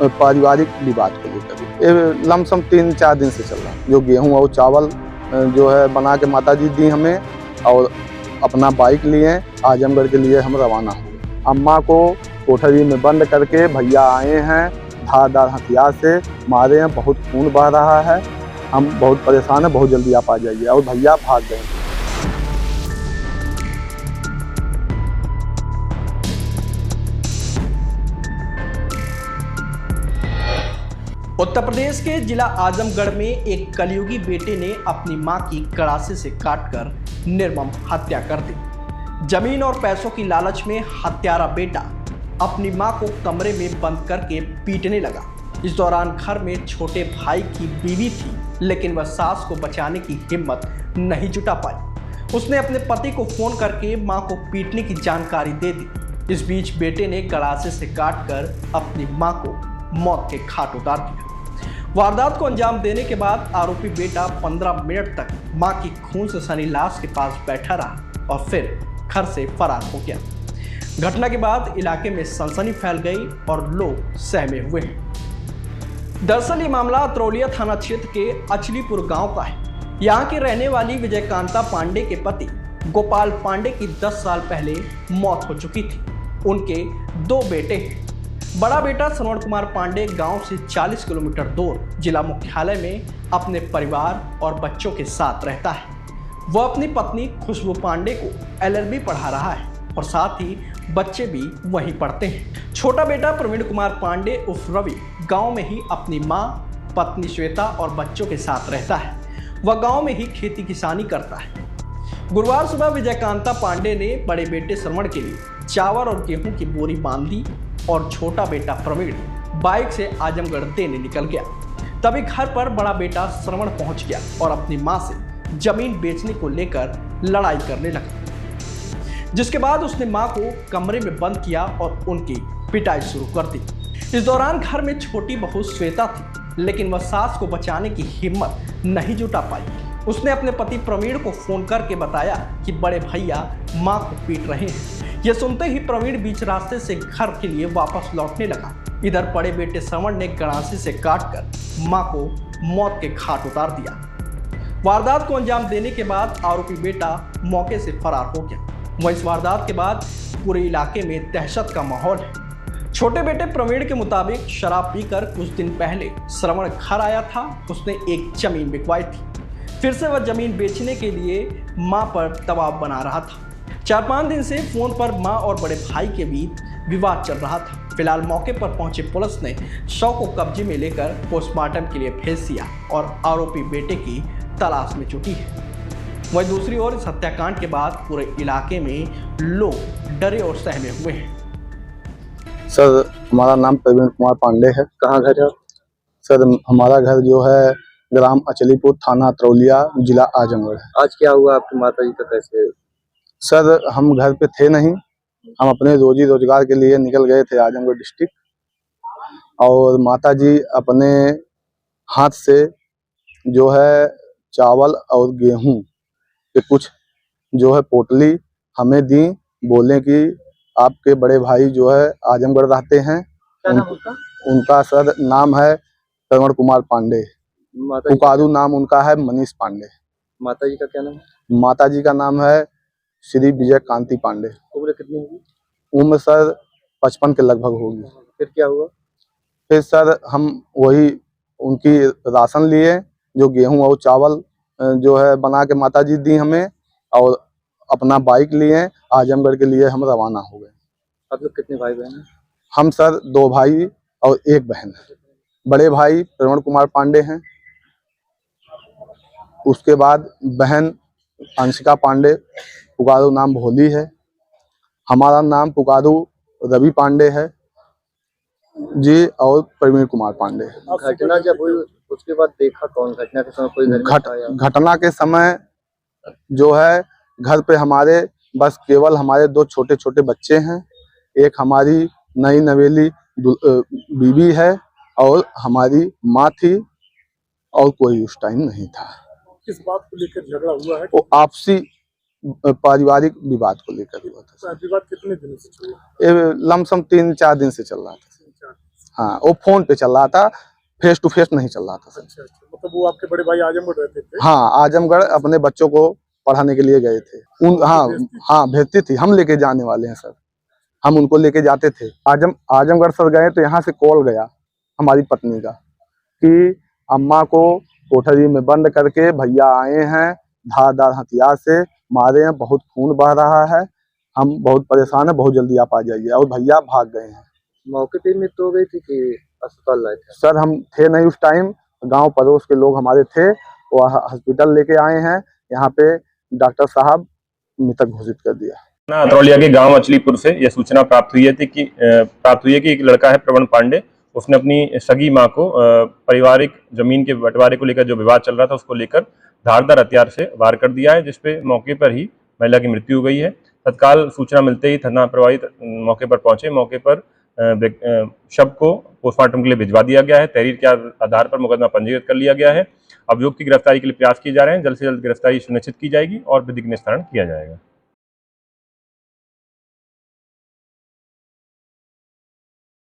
पारिवारिक विवाद को लेकर ये लमसम 3-4 दिन से चल रहा है। जो गेहूं और चावल जो है बना के माताजी दी हमें, और अपना बाइक लिए आजमगढ़ के लिए हम रवाना हुए। अम्मा को कोठरी में बंद करके भैया आए हैं, धारदार हथियार से मारे हैं, बहुत खून बह रहा है, हम बहुत परेशान हैं, बहुत जल्दी आप आ जाइए। और भैया भाग गए। उत्तर प्रदेश के जिला आजमगढ़ में एक कलयुगी बेटे ने अपनी मां की गड़ासे से काटकर निर्मम हत्या कर दी। जमीन और पैसों की लालच में हत्यारा बेटा अपनी मां को कमरे में बंद करके पीटने लगा। इस दौरान घर में छोटे भाई की बीवी थी, लेकिन वह सास को बचाने की हिम्मत नहीं जुटा पाई। उसने अपने पति को फोन करके मां को पीटने की जानकारी दे दी। इस बीच बेटे ने गड़ासे से काटकर अपनी मां को मौत के घाट उतार दिया। वारदात को अंजाम देने के बाद आरोपी बेटा 15 मिनट तक मां की खून से सनी लाश के पास बैठा रहा और फिर घर से फरार हो गया। घटना के बाद इलाके में सनसनी फैल गई और लोग सहमे हुए हैं। दरअसल ये मामला अतरौलिया थाना क्षेत्र के अचलीपुर गांव का है। यहाँ की रहने वाली विजयकांता पांडे के पति गोपाल पांडे की 10 साल पहले मौत हो चुकी थी। उनके 2 बेटे हैं। बड़ा बेटा श्रवण कुमार पांडे गांव से 40 किलोमीटर दूर जिला मुख्यालय में अपने परिवार और बच्चों के साथ रहता है। वह अपनी पत्नी खुशबू पांडे को LLB पढ़ा रहा है और साथ ही बच्चे भी वहीं पढ़ते हैं। छोटा बेटा प्रवीण कुमार पांडे उर्फ रवि गांव में ही अपनी मां, पत्नी श्वेता और बच्चों के साथ रहता है। वह गांव में ही खेती किसानी करता है। गुरुवार सुबह विजयकांता पांडे ने बड़े बेटे श्रवण के लिए चावल और गेहूं की बोरी बांध दी और छोटा बेटा प्रवीण बाइक से आजमगढ़ देने निकल गया। तभी घर पर बड़ा बेटा श्रवण पहुंच गया और अपनी मां से जमीन बेचने को लेकर लड़ाई करने लगा, जिसके बाद उसने मां को कमरे में बंद किया और उनकी पिटाई शुरू कर दी। इस दौरान घर में छोटी बहू श्वेता थी, लेकिन वह सास को बचाने की हिम्मत नहीं जुटा पाई। उसने अपने पति प्रवीण को फोन करके बताया कि बड़े भैया मां को पीट रहे हैं। यह सुनते ही प्रवीण बीच रास्ते से घर के लिए वापस लौटने लगा। इधर बड़े बेटे श्रवण ने गड़ासे से काटकर मां को मौत के घाट उतार दिया। वारदात को अंजाम देने के बाद आरोपी बेटा मौके से फरार हो गया। वह इस वारदात के बाद पूरे इलाके में दहशत का माहौल है। छोटे बेटे प्रवीण के मुताबिक शराब पीकर कुछ दिन पहले श्रवण घर आया था। उसने एक जमीन बिकवाई थी, फिर से वह जमीन बेचने के लिए मां पर दबाव बना रहा था। 4-5 दिन से फोन पर मां और बड़े भाई के बीच विवाद चल रहा था। फिलहाल मौके पर पहुंचे पुलिस ने शव को कब्जे में लेकर पोस्टमार्टम के लिए भेज दिया और आरोपी बेटे की तलाश में जुटी है। वहीं दूसरी ओर इस हत्याकांड के बाद पूरे इलाके में लोग डरे और सहमे हुए हैं। सर, हमारा नाम प्रवीण कुमार पांडे है। कहाँ घर है? सर, हमारा घर जो है ग्राम अचलीपुर, थाना अतरौलिया, जिला आजमगढ़ है। आज क्या हुआ आपकी माता जी का? कैसे? सर, हम घर पे थे नहीं, हम अपने रोजी रोजगार के लिए निकल गए थे आजमगढ़ डिस्ट्रिक्ट, और माताजी अपने हाथ से जो है चावल और गेहूं के कुछ जो है पोटली हमें दी। बोले कि आपके बड़े भाई जो है आजमगढ़ रहते हैं। क्या नाम उनका? उनका सर नाम है श्रवण कुमार पांडे। पुकारू नाम उनका है मनीष पांडे। माता जी का क्या नाम है? माता जी का नाम है श्री विजयकांती पांडे। उम्र कितनी होगी? उम्र सर 55 के लगभग होगी। फिर क्या हुआ? फिर सर हम वही उनकी राशन लिए, जो गेहूं और चावल जो है बना के माताजी दी हमें, और अपना बाइक लिए आजमगढ़ के लिए हम रवाना हो गए। आप लोग कितने भाई बहन हैं? हम सर 2 भाई और 1 बहन है। बड़े भाई श्रवण कुमार पांडे हैं, उसके बाद बहन अंशिका पांडे, पुकारू नाम भोली है। हमारा नाम पुकारू रवि पांडे है जी, और प्रवीण कुमार पांडे। घटना जब हुई उसके बाद देखा कौन? घटना के समय कोई घर में था? घटना के समय जो है घर पे हमारे बस केवल हमारे 2 छोटे छोटे बच्चे हैं, एक हमारी नई नवेली बीवी है और हमारी माँ थी, और कोई उस टाइम नहीं था। किस बात को लेकर झगड़ा हुआ है? वो आपसी पारिवारिक विवाद को लेकर हुआ था। विवाद कितने दिनों से चल रहा है? ये लमसम 3-4 दिन से चल रहा था। हाँ, वो फोन पे चल रहा था, फेस टू फेस नहीं चल रहा था सर। अच्छा अच्छा, मतलब वो आपके बड़े भाई आजमगढ़ रहते थे? हाँ, आजमगढ़ अपने बच्चों को पढ़ाने के लिए गए थे। हाँ भेजती थी, हम लेके जाने वाले हैं सर, हम उनको लेके जाते थे। आजमगढ़ सर गए तो यहाँ से कॉल गया हमारी पत्नी का कि अम्मा को कोठरी में बंद करके भैया आए हैं, धारदार हथियार से मारे हैं, बहुत खून बह रहा है, हम बहुत परेशान है, बहुत जल्दी आप आ जाइए। और भैया भाग गए हैं। मौके पे मृत्यु हो गई थी कि अस्पताल लाए थे? सर हम थे नहीं उस टाइम, गांव पड़ोस के लोग हमारे थे, वो हॉस्पिटल लेके आए हैं, यहाँ पे डॉक्टर साहब मृतक घोषित कर दिया। अतरौलिया के गांव मछलीपुर से यह सूचना प्राप्त हुई है कि एक लड़का है प्रवण पांडे, उसने अपनी सगी मां को पारिवारिक जमीन के बंटवारे को लेकर जो विवाद चल रहा था उसको लेकर धारदार हथियार से वार कर दिया है, जिसपे मौके पर ही महिला की मृत्यु हो गई है। तत्काल सूचना मिलते ही थाना प्रभारी मौके पर पहुंचे। मौके पर शव को पोस्टमार्टम के लिए भिजवा दिया गया है। तहरीर के आधार पर मुकदमा पंजीकृत कर लिया गया है। अभियुक्त की गिरफ्तारी के लिए प्रयास किए जा रहे हैं। जल्द से जल्द गिरफ्तारी सुनिश्चित की जाएगी और विधिक निस्तारण किया जाएगा।